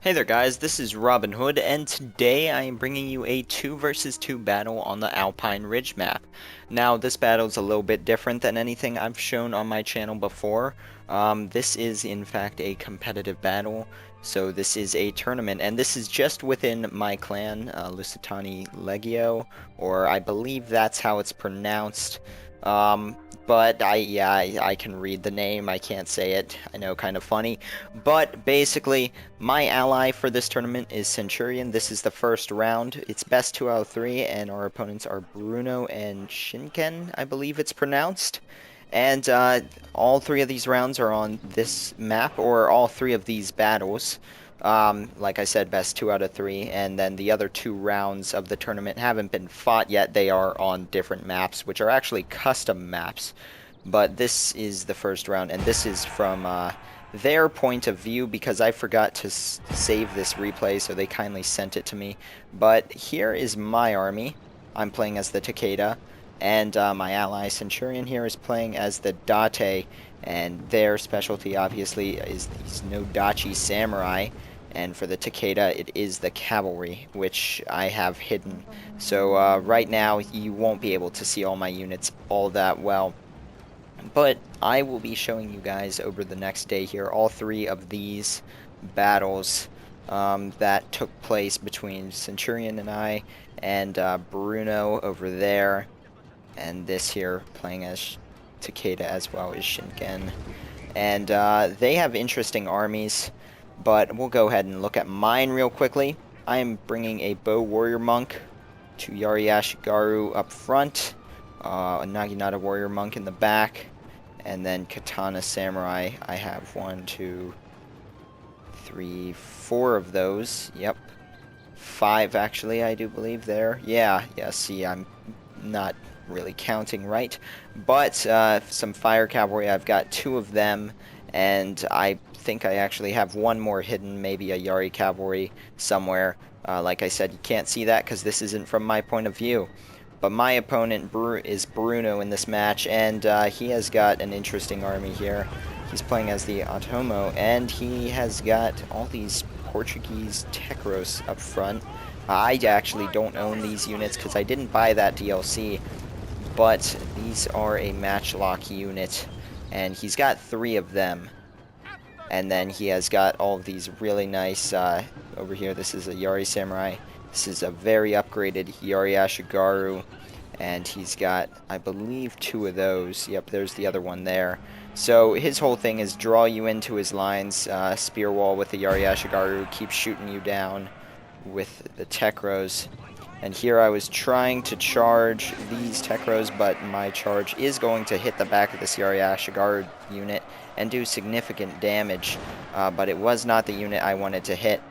Hey there guys, this is Robinhood, and today I am bringing you a 2 versus 2 battle on the Alpine Ridge map. Now, this battle is a little bit different than anything I've shown on my channel before. This is in fact a competitive battle, so this is a tournament, and this is just within my clan, Lusitani Legio, or I believe that's how it's pronounced. But I can read the name, I can't say it, I know, kind of funny. But basically, my ally for this tournament is Centurion. This is the first round. It's best 2 out of 3, and our opponents are Bruno and Schinken, I believe it's pronounced. And all 3 of these rounds are on this map, or all 3 of these battles. Like I said, best 2 out of 3, and then the other 2 rounds of the tournament haven't been fought yet. They are on different maps, which are actually custom maps. But this is the first round, and this is from their point of view, because I forgot to save this replay, so they kindly sent it to me. But here is my army. I'm playing as the Takeda, and my ally Centurion here is playing as the Date, and their specialty obviously is these no-dachi samurai. And for the Takeda, it is the cavalry, which I have hidden. So right now, you won't be able to see all my units all that well. But I will be showing you guys over the next day here all 3 of these battles that took place between Centurion and I, and Bruno over there, and this here playing as Takeda as well as Shinken. And they have interesting armies, but we'll go ahead and look at mine real quickly. I am bringing a bow warrior monk to Yari Ashigaru up front, a Naginata warrior monk in the back, and then katana samurai. I have 1, 2, 3, 4 of those. Yep. 5 actually, I do believe there. Yeah, see, I'm not really counting right. But some fire cavalry, I've got 2 of them, and I think I actually have 1 more hidden, maybe a Yari cavalry somewhere. Like I said, you can't see that because this isn't from my point of view. But my opponent is Bruno in this match, and he has got an interesting army here. He's playing as the Atomo, and he has got all these Portuguese Tekros up front. I actually don't own these units because I didn't buy that DLC, but these are a matchlock unit, and he's got 3 of them. And then he has got all of these really nice, over here, this is a Yari Samurai. This is a very upgraded Yari Ashigaru, and he's got, I believe, 2 of those. Yep, there's the other one there. So his whole thing is draw you into his lines, spear wall with the Yari Ashigaru, keep shooting you down with the Tekros. And here I was trying to charge these Tekros, but my charge is going to hit the back of this Yari Ashigaru unit and do significant damage, but it was not the unit I wanted to hit.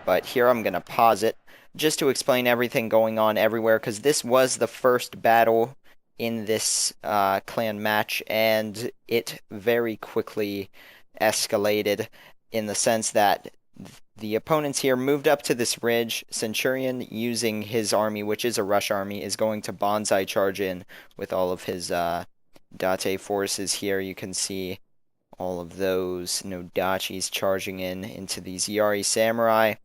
But here I'm going to pause it just to explain everything going on everywhere, because this was the first battle in this clan match, and it very quickly escalated in the sense that the opponents here moved up to this ridge. Centurion, using his army, which is a rush army, is going to bonsai charge in with all of his Date forces here. You can see all of those no-dachis charging into these Yari Samurai.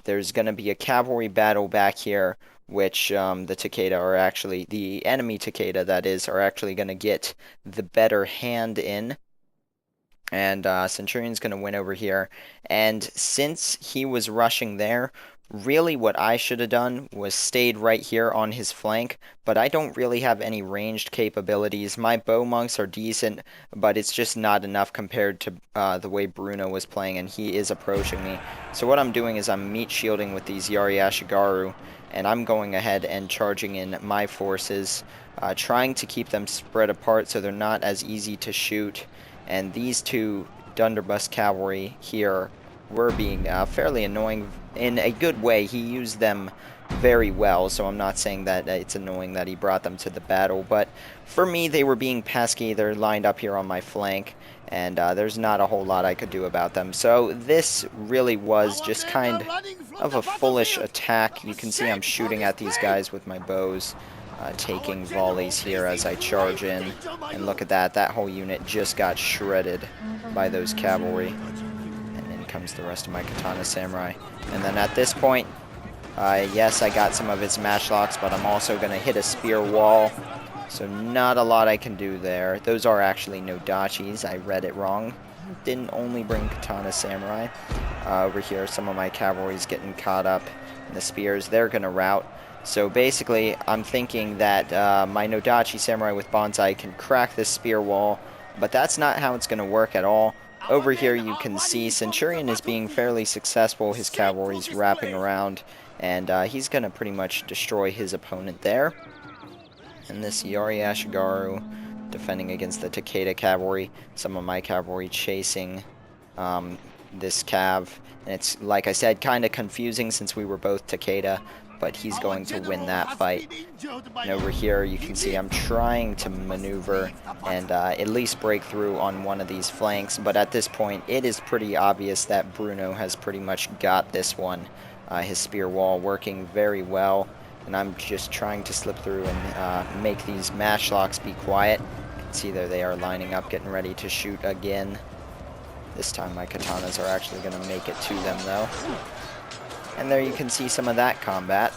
There's going to be a cavalry battle back here, which the Takeda are actually, the enemy Takeda, that is, are actually going to get the better hand in. And Centurion's going to win over here. And since he was rushing there, really what I should have done was stayed right here on his flank, but I don't really have any ranged capabilities. My bow monks are decent, but it's just not enough compared to the way Bruno was playing, and he is approaching me. So what I'm doing is I'm meat shielding with these Yari Ashigaru, and I'm going ahead and charging in my forces, trying to keep them spread apart so they're not as easy to shoot. And these 2 Dunderbuss cavalry here were being fairly annoying in a good way. He used them very well, so I'm not saying that it's annoying that he brought them to the battle, but for me, they were being pesky. They're lined up here on my flank, and there's not a whole lot I could do about them. So this really was just kind of a foolish attack. You can see I'm shooting at these guys with my bows, taking volleys here as I charge in, and look at that, that whole unit just got shredded by those cavalry. And then comes the rest of my Katana Samurai. And then at this point, yes, I got some of his matchlocks, but I'm also going to hit a spear wall. So not a lot I can do there. Those are actually Nodachis. I read it wrong. Didn't only bring Katana Samurai. Over here, some of my cavalry's getting caught up in the spears. They're going to rout. So basically, I'm thinking that my Nodachi Samurai with Bonsai can crack this spear wall, but that's not how it's going to work at all. Over here, you can see Centurion is being fairly successful. His cavalry's wrapping around, and he's going to pretty much destroy his opponent there. And this Yari Ashigaru defending against the Takeda cavalry. Some of my cavalry chasing this cav. And it's, like I said, kind of confusing since we were both Takeda, but he's going to win that fight. And over here, you can see I'm trying to maneuver and at least break through on one of these flanks. But at this point, it is pretty obvious that Bruno has pretty much got this one. His spear wall working very well. And I'm just trying to slip through and make these matchlocks be quiet. You can see there they are lining up, getting ready to shoot again. This time my katanas are actually going to make it to them, though. And there you can see some of that combat.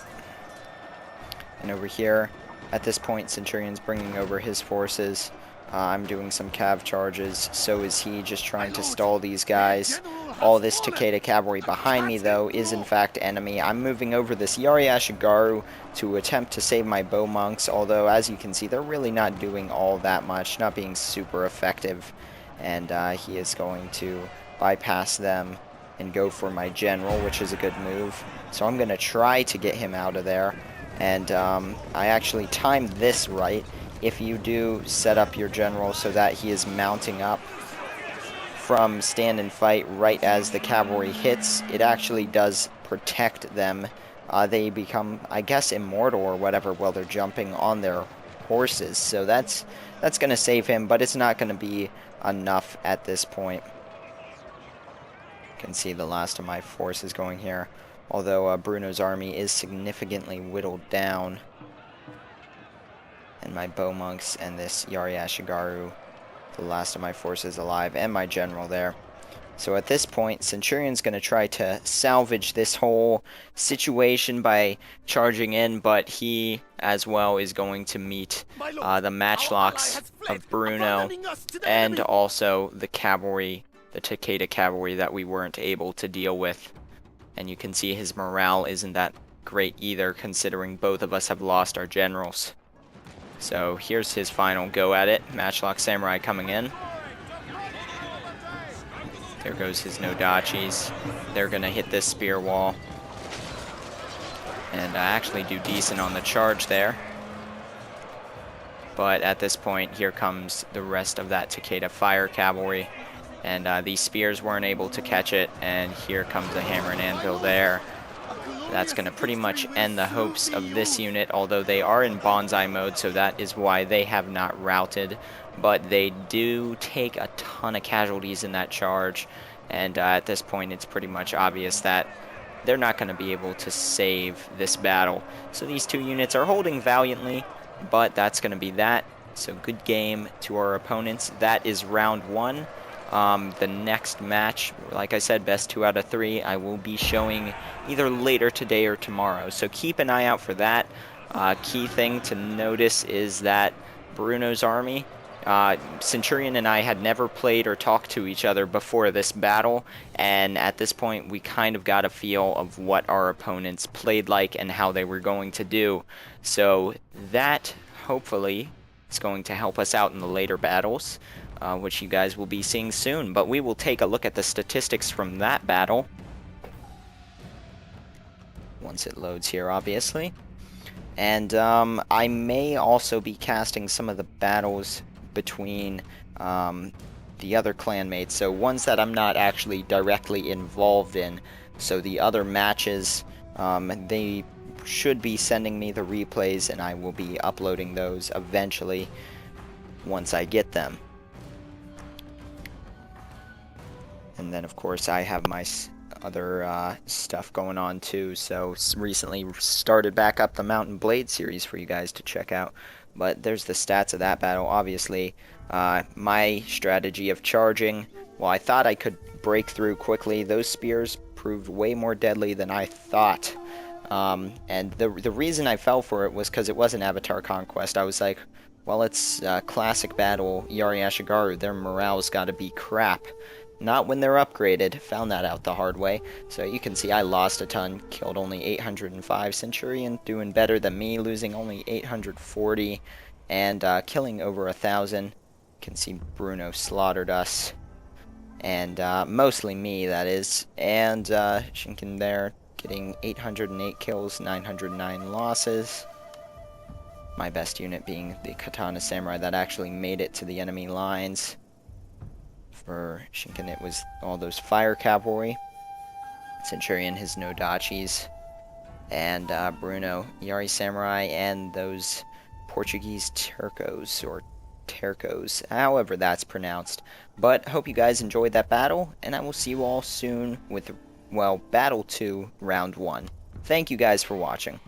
And over here, at this point, Centurion's bringing over his forces. I'm doing some cav charges. So is he, just trying to stall these guys. All this Takeda cavalry behind me, though, is in fact enemy. I'm moving over this Yari Ashigaru to attempt to save my bow monks, although, as you can see, they're really not doing all that much, not being super effective. And he is going to bypass them and go for my general, which is a good move. So I'm going to try to get him out of there. And I actually timed this right. If you do set up your general so that he is mounting up from stand and fight right as the cavalry hits, it actually does protect them. They become, I guess, immortal or whatever while they're jumping on their horses. So that's going to save him, but it's not going to be enough at this point. You can see the last of my forces going here, although Bruno's army is significantly whittled down. And my bow monks and this Yari Ashigaru, the last of my forces alive, and my general there. So at this point, Centurion's going to try to salvage this whole situation by charging in, but he, as well, is going to meet the matchlocks of Bruno, and also the cavalry, the Takeda cavalry that we weren't able to deal with. And you can see his morale isn't that great either, considering both of us have lost our generals. So here's his final go at it. Matchlock Samurai coming in. There goes his Nodachis. They're going to hit this spear wall. And actually do decent on the charge there. But at this point, here comes the rest of that Takeda fire cavalry. And these spears weren't able to catch it. And here comes a hammer and anvil there. That's going to pretty much end the hopes of this unit, although they are in bonsai mode, so that is why they have not routed. But they do take a ton of casualties in that charge, and at this point it's pretty much obvious that they're not going to be able to save this battle. So these two units are holding valiantly, but that's going to be that. So good game to our opponents. That is round one. The next match, like I said, best 2 out of 3, I will be showing either later today or tomorrow. So keep an eye out for that. Key thing to notice is that Bruno's army, Centurion and I had never played or talked to each other before this battle, and at this point we kind of got a feel of what our opponents played like and how they were going to do. So that, hopefully, is going to help us out in the later battles. Which you guys will be seeing soon. But we will take a look at the statistics from that battle once it loads here, obviously. And I may also be casting some of the battles between the other clanmates, so ones that I'm not actually directly involved in. So the other matches, they should be sending me the replays, and I will be uploading those eventually once I get them. And then, of course, I have my other stuff going on, too. So, recently started back up the Mountain Blade series for you guys to check out. But there's the stats of that battle. Obviously, my strategy of charging Well, I thought I could break through quickly. Those spears proved way more deadly than I thought. And the reason I fell for it was because it was an Avatar Conquest. I was like, well, it's classic battle, Yari Ashigaru. Their morale's got to be crap. Not when they're upgraded. Found that out the hard way. So you can see I lost a ton. Killed only 805. Centurion doing better than me, losing only 840. And killing over 1,000. You can see Bruno slaughtered us. And mostly me, that is. And Schinken there, getting 808 kills, 909 losses. My best unit being the Katana Samurai that actually made it to the enemy lines. For Schinken, it was all those fire cavalry. Centurion, his Nodachis. And Bruno, Yari Samurai, and those Portuguese Turcos, or Tercos, however that's pronounced. But hope you guys enjoyed that battle, and I will see you all soon with, well, Battle 2, Round 1. Thank you guys for watching.